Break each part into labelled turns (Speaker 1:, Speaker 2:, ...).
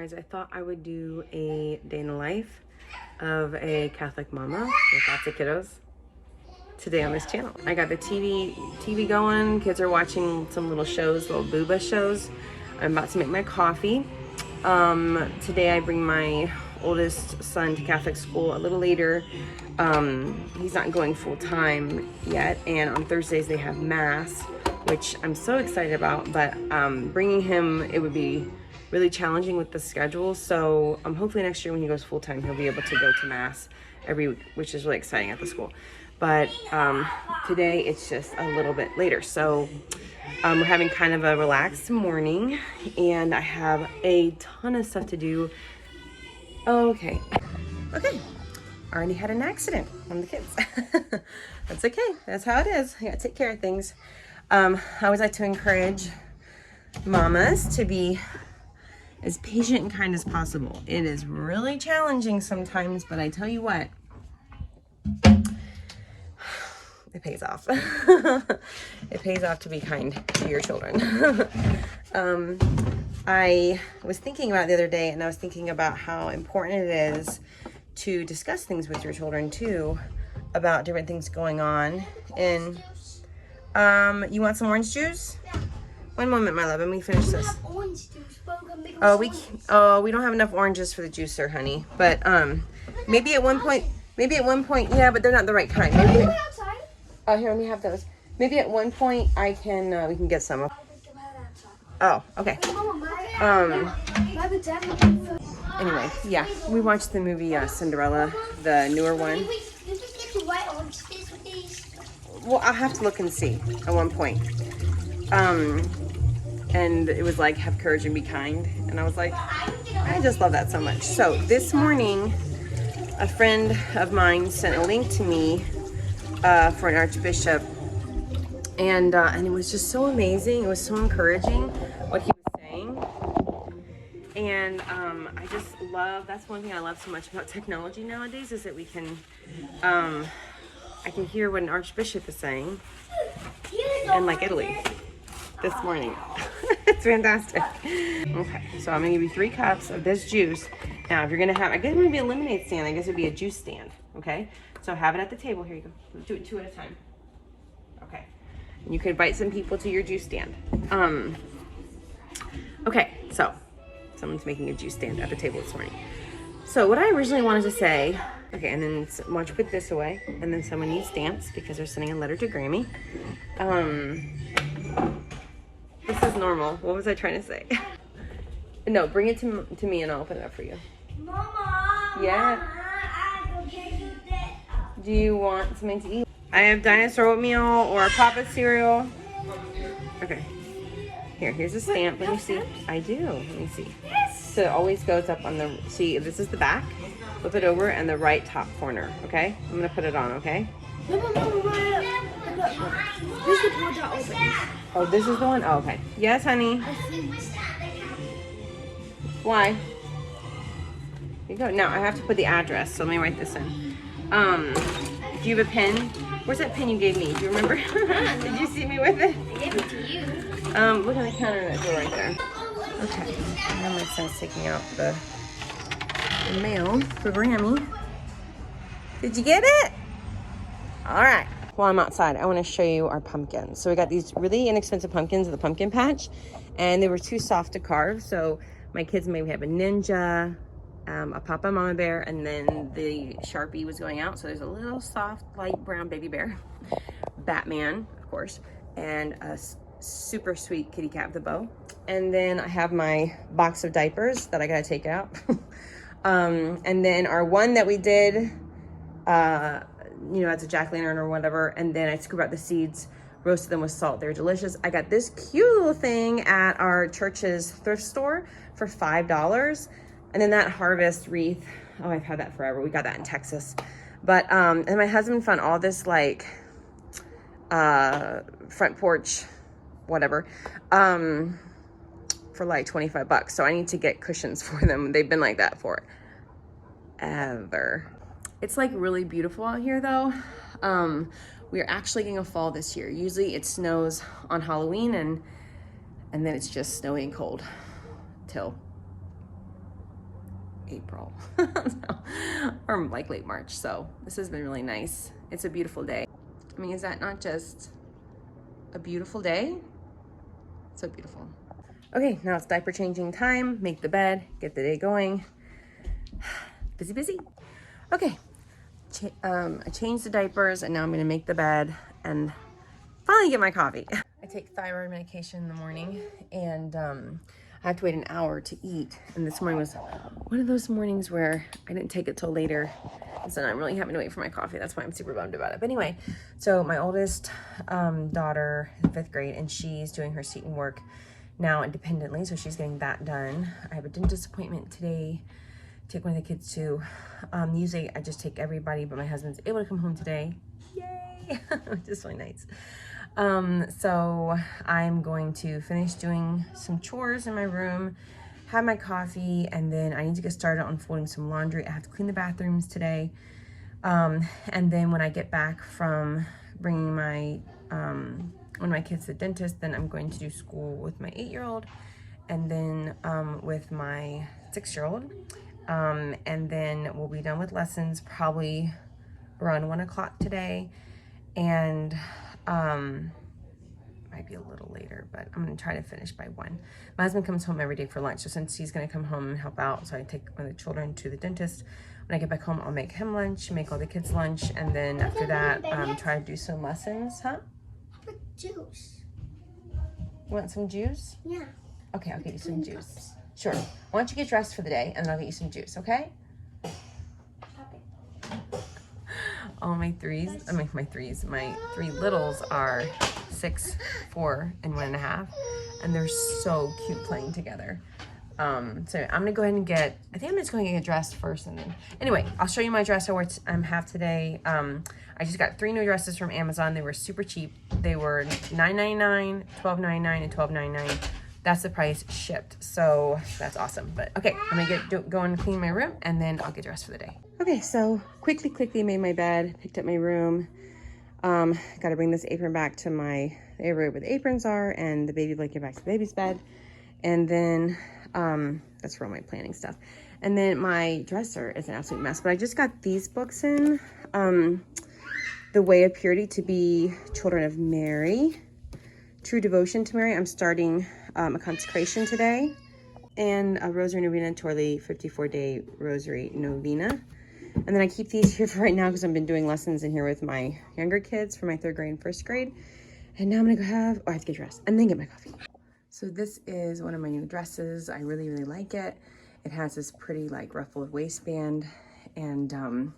Speaker 1: guys, I thought I would do a day in the life of a Catholic mama with lots of kiddos today on this channel. I got the TV going. Kids are watching some little shows, little booba shows. I'm about to make my coffee. Today I bring my oldest son to Catholic school a little later. He's not going full time yet, and on Thursdays they have mass, which I'm so excited about, but bringing him, it would be really challenging with the schedule. So hopefully next year when he goes full time, he'll be able to go to mass every week, which is really exciting at the school. But today it's just a little bit later. So we're having kind of a relaxed morning, and I have a ton of stuff to do. Okay. I already had an accident on the kids. That's okay. That's how it is. I gotta take care of things. I always like to encourage mamas to be as patient and kind as possible. It is really challenging sometimes, but I tell you what, it pays off. It pays off to be kind to your children. I was thinking about it the other day, and I was thinking about how important it is to discuss things with your children too, about different things going on. And you want some orange juice? Yeah. One moment, my love. Let me finish this. Orange juice, but we don't have enough oranges for the juicer, honey. But maybe at one point, yeah, but they're not the right kind. Maybe. Oh, here, let me have those. Maybe at one point we can get some. Oh, okay. Anyway, yeah, we watched the movie Cinderella, the newer one. Well, I'll have to look and see at one point. And it was like, have courage and be kind. And I was like, I just love that so much. So this morning, a friend of mine sent a link to me for an archbishop. And it was just so amazing. It was so encouraging what he was saying. And I just love, that's one thing I love so much about technology nowadays, is that we can, I can hear what an archbishop is saying in like Italy this morning. It's fantastic. Okay, so I'm gonna give you 3 cups of this juice. Now, if you're gonna have, I guess it would be a lemonade stand, I guess it'd be a juice stand, okay? So have it at the table, here you go. Do it 2 at a time. Okay, and you could invite some people to your juice stand. Okay, so someone's making a juice stand at the table this morning. So what I originally wanted to say, okay, and then watch, put this away, and then someone needs stamps because they're sending a letter to Grammy. This is normal. What was I trying to say? No, bring it to me and I'll open it up for you. Mama, yeah. Mama, do you want something to eat? I have dinosaur oatmeal or Papa cereal. Okay. Here's a stamp. Let me see. I do. Let me see. So it always goes up on the, see, this is the back. Flip it over and the right top corner, okay? I'm gonna put it on, okay? Oh, this is the one? Oh, okay. Yes, honey. Why? Here you go. Now I have to put the address, so let me write this in. Do you have a pen? Where's that pen you gave me? Do you remember? Did you see me with it?
Speaker 2: I gave it to you.
Speaker 1: Look at the counter in that door right there. Okay. Now my son's taking out the mail for Grammy. Did you get it? All right. While I'm outside, I want to show you our pumpkins. So we got these really inexpensive pumpkins at the pumpkin patch, and they were too soft to carve. So my kids maybe have a ninja, a Papa Mama bear, and then the Sharpie was going out. So there's a little soft, light brown baby bear, Batman, of course, and a super sweet kitty cat with a bow. And then I have my box of diapers that I gotta take out. And then our one that we did, you know, as a jack-o'-lantern or whatever, and then I scoop out the seeds, roasted them with salt. They're delicious. I got this cute little thing at our church's thrift store for $5. And then that harvest wreath, oh, I've had that forever. We got that in Texas. But, and my husband found all this like front porch, whatever, for like 25 bucks. So I need to get cushions for them. They've been like that for ever. It's like really beautiful out here though. We're actually getting a fall this year. Usually it snows on Halloween and then it's just snowy and cold till April or like late March. So this has been really nice. It's a beautiful day. I mean, is that not just a beautiful day? So beautiful. Okay, now it's diaper changing time. Make the bed, get the day going. Busy, busy. Okay, I changed the diapers and now I'm gonna make the bed and finally get my coffee. I take thyroid medication in the morning and I have to wait an hour to eat. And this morning was one of those mornings where I didn't take it till later. And so I'm really having to wait for my coffee. That's why I'm super bummed about it. But anyway, so my oldest daughter, 5th grade, and she's doing her seating work now independently. So she's getting that done. I have a dentist appointment today. Take one of the kids to, usually I just take everybody, but my husband's able to come home today. Yay, which is really nice. So I'm going to finish doing some chores in my room, have my coffee, and then I need to get started on folding some laundry. I have to clean the bathrooms today. And then when I get back from bringing my, one of my kids to the dentist, then I'm going to do school with my 8-year-old and then, with my 6-year-old. And then we'll be done with lessons probably around 1 o'clock today. And, might be a little later, but I'm gonna try to finish by 1. My husband comes home every day for lunch, so since he's gonna come home and help out, so I take one of the children to the dentist. When I get back home, I'll make him lunch, make all the kids lunch, and then after that, try to do some lessons, huh?
Speaker 2: With juice.
Speaker 1: You want some juice?
Speaker 2: Yeah.
Speaker 1: Okay, I'll get you some juice. Sure. Why don't you get dressed for the day, and then I'll get you some juice, okay? All my threes, my 3 littles are 6, 4, and 1.5, and they're so cute playing together. So I'm gonna go ahead and I think I'm just going to get dressed first, and then anyway, I'll show you my dress I have today. I just got 3 new dresses from Amazon. They were super cheap. They were $9.99, $12.99, and $12.99. That's the price shipped, so that's awesome. But okay, I'm gonna go and clean my room, and then I'll get dressed for the day. Okay, so quickly made my bed, picked up my room. Got to bring this apron back to my area where the aprons are, and the baby blanket back to the baby's bed. And then, that's for all my planning stuff. And then my dresser is an absolute mess, but I just got these books in. The Way of Purity to Be Children of Mary. True Devotion to Mary. I'm starting a consecration today. And a Rosary Novena to Our Lady 54-day Rosary Novena. And then I keep these here for right now because I've been doing lessons in here with my younger kids for my 3rd grade and 1st grade. And now I'm gonna go I have to get dressed and then get my coffee. So this is one of my new dresses. I really like it. It has this pretty like ruffled waistband, and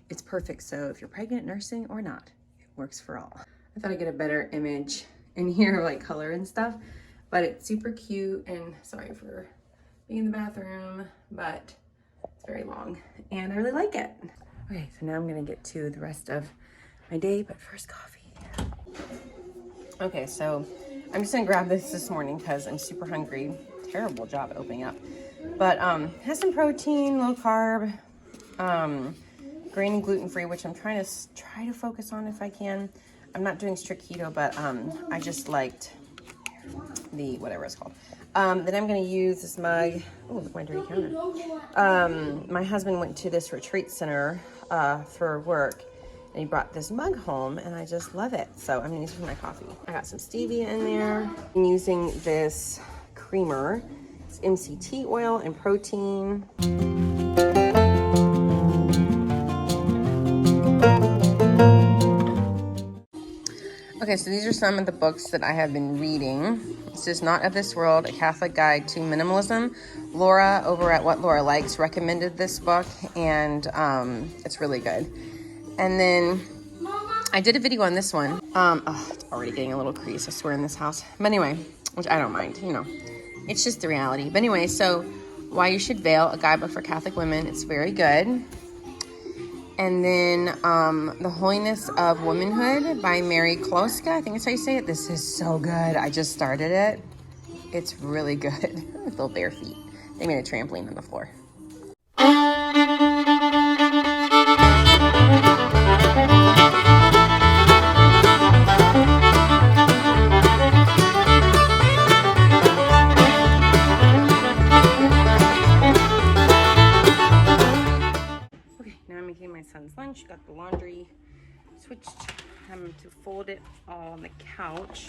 Speaker 1: it's perfect. So if you're pregnant, nursing, or not, it works for all. I thought I'd get a better image in here, like color and stuff, but it's super cute. And sorry for being in the bathroom, but it's very long and I really like it. Okay, so now I'm gonna get to the rest of my day, but first coffee. Okay, so I'm just gonna grab this morning because I'm super hungry. Terrible job opening up. But has some protein, low carb, grain and gluten free, which I'm trying to focus on if I can. I'm not doing strict keto, but I just liked the whatever it's called. Then I'm gonna use this mug. Oh, look at my dirty counter. My husband went to this retreat center for work, and he brought this mug home, and I just love it. So I'm gonna use it for my coffee. I got some stevia in there. I'm using this creamer. It's MCT oil and protein. Okay, so these are some of the books that I have been reading. This is Not of This World, A Catholic Guide to Minimalism. Laura over at What Laura Likes recommended this book, and it's really good. And then I did a video on this one. It's already getting a little crease, I swear, in this house. But anyway, which I don't mind, you know. It's just the reality. But anyway, so Why You Should Veil, a guidebook for Catholic women. It's very good. And then The Holiness of Womanhood by Mary Kloska. I think that's how you say it. This is so good. I just started it. It's really good. With little bare feet. They made a trampoline on the floor. switched to fold it all on the couch.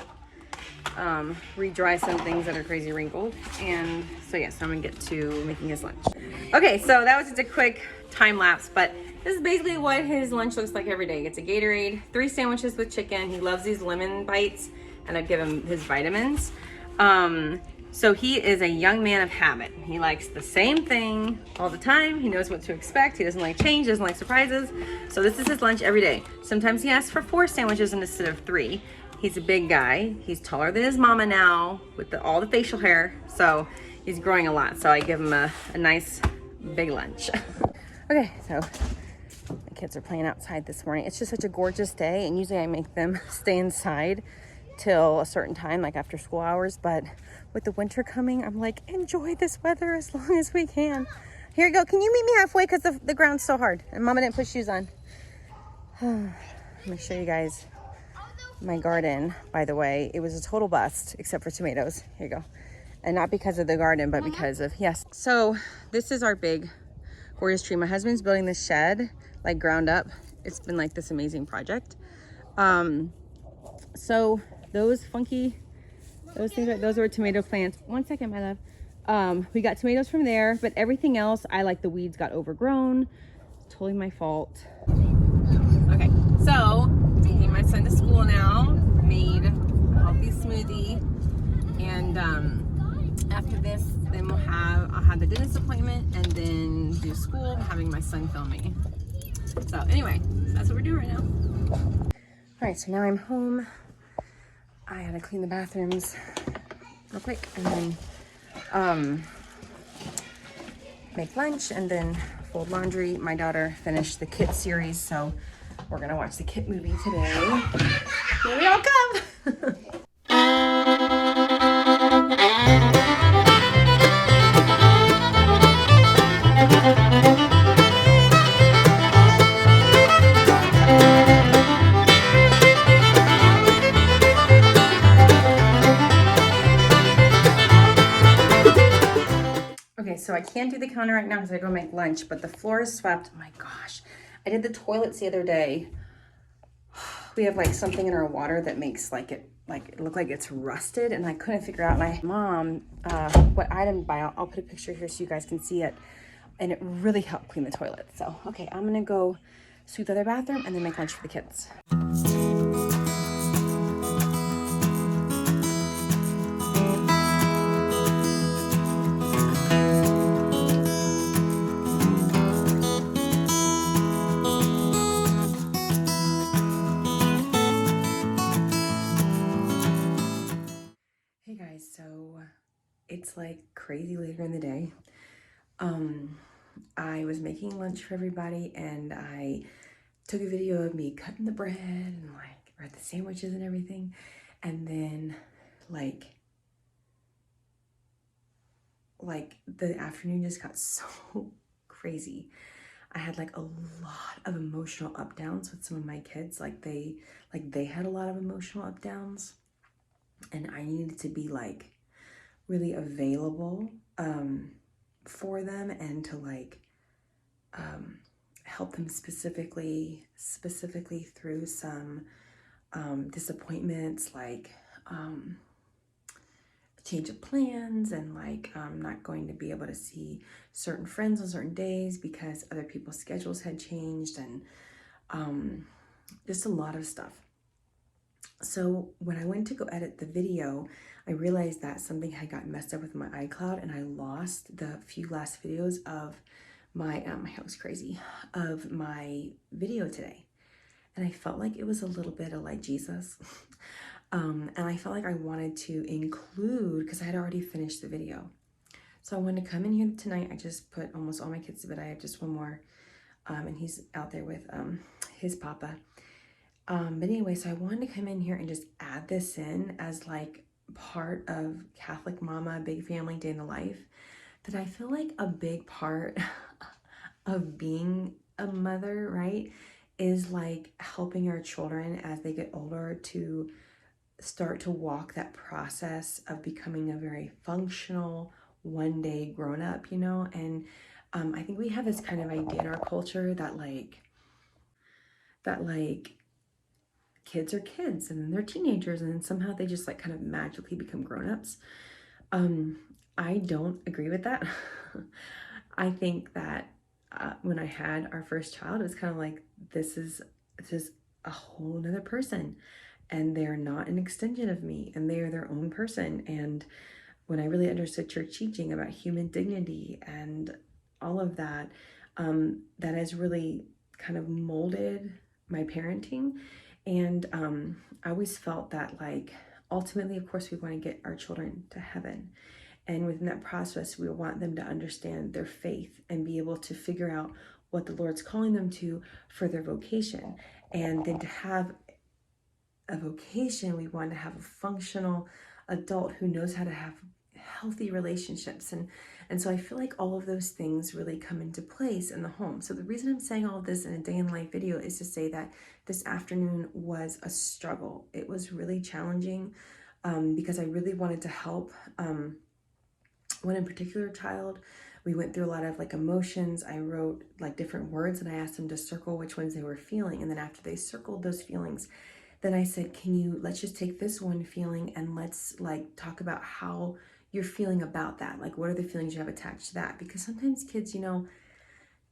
Speaker 1: Re-dry some things that are crazy wrinkled. And so yeah, so I'm gonna get to making his lunch. Okay, so that was just a quick time lapse, but this is basically what his lunch looks like every day. It's a Gatorade, 3 sandwiches with chicken. He loves these lemon bites, and I give him his vitamins. So he is a young man of habit. He likes the same thing all the time. He knows what to expect. He doesn't like change, doesn't like surprises. So this is his lunch every day. Sometimes he asks for 4 sandwiches instead of 3. He's a big guy. He's taller than his mama now with all the facial hair. So he's growing a lot. So I give him a nice big lunch. Okay, so the kids are playing outside this morning. It's just such a gorgeous day. And usually I make them stay inside till a certain time, like after school hours. But with the winter coming, I'm like, enjoy this weather as long as we can. Here you go. Can you meet me halfway? Because the ground's so hard. And Mama didn't put shoes on. Let me show you guys my garden, by the way. It was a total bust, except for tomatoes. Here you go. And not because of the garden, but because of, yes. So this is our big, gorgeous tree. My husband's building this shed, like ground up. It's been like this amazing project. So those things, those were tomato plants. 1 second, my love. We got tomatoes from there, but everything else, the weeds got overgrown. Totally my fault. Okay, so taking my son to school now. Made a healthy smoothie, and after this, then I'll have the dentist appointment, and then do school. I'm having my son film me. So anyway, that's what we're doing right now. All right, so now I'm home. I had to clean the bathrooms real quick, and then make lunch, and then fold laundry. My daughter finished the Kit series, so we're gonna watch the Kit movie today. Here we all come. Okay, so I can't do the counter right now because I go make lunch, but the floor is swept. Oh my gosh. I did the toilets the other day. We have like something in our water that makes it look like it's rusted, and I couldn't figure out. My mom, what item to buy. I'll put a picture here so you guys can see it, and it really helped clean the toilet. So, okay, I'm gonna go sweep the other bathroom and then make lunch for the kids. Hey guys, so it's like crazy later in the day. I was making lunch for everybody, and I took a video of me cutting the bread and or the sandwiches and everything. And then like the afternoon just got so crazy. I had like a lot of emotional up downs with some of my kids. They had a lot of emotional up downs, and I needed to be like really available for them, and to help them specifically through some disappointments, change of plans, and not going to be able to see certain friends on certain days because other people's schedules had changed, and just a lot of stuff. So when I went to go edit the video, I realized that something had gotten messed up with my iCloud, and I lost the few last videos of my my hair was crazy, of my video today. And I felt like it was a little bit of like Jesus. And I felt like I wanted to include, because I had already finished the video. So I wanted to come in here tonight. I just put almost all my kids to bed. I have just one more, and he's out there with his papa. But anyway, so I wanted to come in here and just add this in as like part of Catholic Mama, Big Family Day in the Life, that I feel like a big part of being a mother, right, is like helping our children as they get older to start to walk that process of becoming a very functional, one day grown up, and I think we have this kind of idea in our culture that kids are kids and then they're teenagers and then somehow they just like kind of magically become grown-ups. I don't agree with that. I think that when I had our first child, it was kind of like, this is a whole nother person, and they're not an extension of me, and they are their own person. And when I really understood church teaching about human dignity and all of that, that has really kind of molded my parenting. And I always felt that, like, ultimately, of course, we want to get our children to heaven. And within that process, we want them to understand their faith and be able to figure out what the Lord's calling them to for their vocation. And then to have a vocation, we want to have a functional adult who knows how to have healthy relationships. And so I feel like all of those things really come into place in the home. So the reason I'm saying all of this in a day in life video is to say that this afternoon was a struggle. It was really challenging because I really wanted to help one in particular child. We went through a lot of like emotions. I wrote like different words and I asked them to circle which ones they were feeling. And then after they circled those feelings, then I said, let's just take this one feeling and let's like talk about how you're feeling about that. Like, what are the feelings you have attached to that? Because sometimes kids, you know,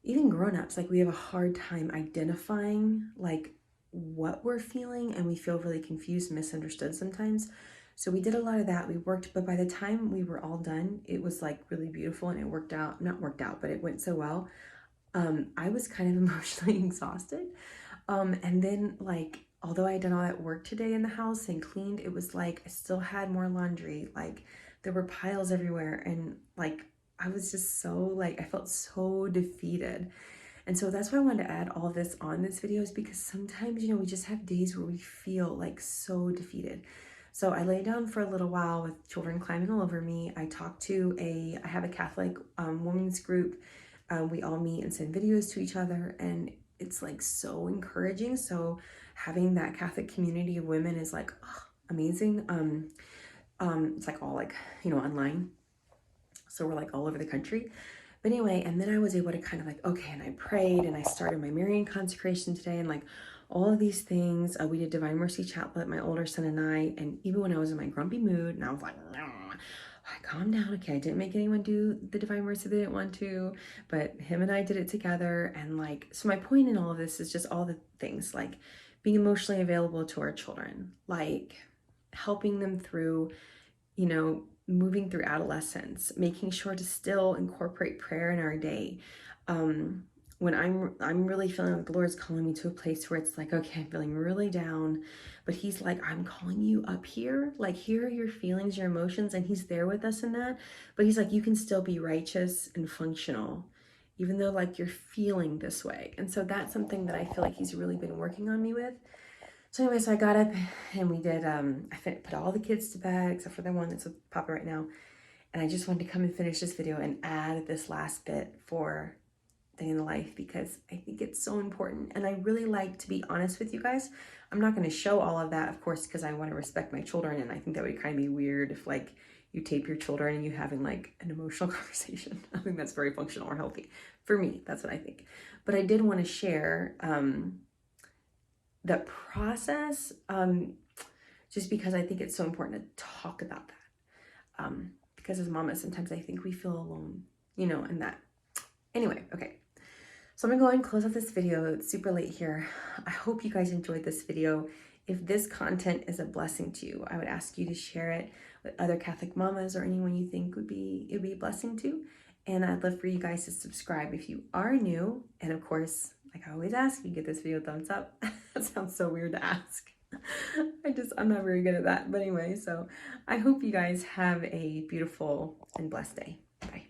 Speaker 1: even grown-ups, like we have a hard time identifying like what we're feeling, and we feel really confused, misunderstood sometimes. So we did a lot of that. We worked, but by the time we were all done, it was like really beautiful and it worked out, not worked out, but it went so well. I was kind of emotionally exhausted. And then like, although I had done all that work today in the house and cleaned, it was like I still had more laundry. Like there were piles everywhere, and like I was just so like, I felt so defeated. And so that's why I wanted to add all this on this video, is because sometimes, you know, we just have days where we feel like so defeated. So I lay down for a little while with children climbing all over me. I talked to I have a Catholic women's group. We all meet and send videos to each other, and it's like so encouraging. So having that Catholic community of women is like, oh, amazing. It's like all like, you know, online. So we're like all over the country. But anyway, and then I was able to kind of like, okay, and I prayed and I started my Marian consecration today, and like all of these things. We did Divine Mercy Chaplet, my older son and I, and even when I was in my grumpy mood and I was like, I calmed down. Okay, I didn't make anyone do the Divine Mercy, they didn't want to, but him and I did it together. And like, so my point in all of this is just all the things, like being emotionally available to our children, like helping them through, you know, moving through adolescence, making sure to still incorporate prayer in our day. When I'm really feeling like the Lord's calling me to a place where it's like, okay, I'm feeling really down, but he's like, I'm calling you up here, like here are your feelings, your emotions, and he's there with us in that. But he's like, you can still be righteous and functional, even though like you're feeling this way. And so that's something that I feel like he's really been working on me with. So anyway, so I got up and we did, I put all the kids to bed except for the one that's with Papa right now. And I just wanted to come and finish this video and add this last bit for day in the life, because I think it's so important. And I really like to be honest with you guys. I'm not going to show all of that, of course, because I want to respect my children. And I think that would kind of be weird if like you tape your children and you having like an emotional conversation. I think that's very functional or healthy. For me, that's what I think. But I did want to share the process, just because I think it's so important to talk about that. Because as mamas, sometimes I think we feel alone, you know, and that. Anyway, okay. So I'm gonna go ahead and close out this video. It's super late here. I hope you guys enjoyed this video. If this content is a blessing to you, I would ask you to share it with other Catholic mamas or anyone you think it'd be a blessing to. And I'd love for you guys to subscribe if you are new. And of course, like I always ask, you give this video a thumbs up. That sounds so weird to ask. I'm not very good at that. But anyway, so I hope you guys have a beautiful and blessed day. Bye.